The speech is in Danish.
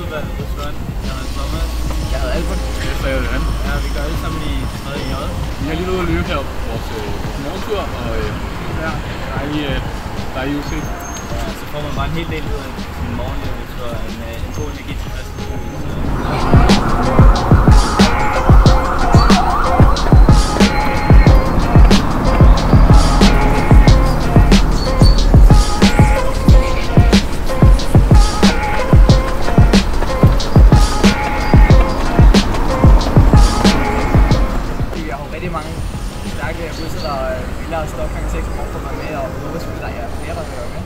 udvalgt restaurant. Jeg hedder Thomas. Jeg hedder Albert. Jeg hedder Johan. Ja, vi går alle sammen i 3. J. Vi har lige været ude at løbe her på vores morgentur, og ja, dejlig udsigt. Ja, så får man bare en hel del ud af sin morgenliv, så en god energi til resten af ugen. Rigtig mange stærke busser, der vil at stoppe kl. 6 om morgenen for mig med, og håber selvfølgelig, der er flere, der vil være med.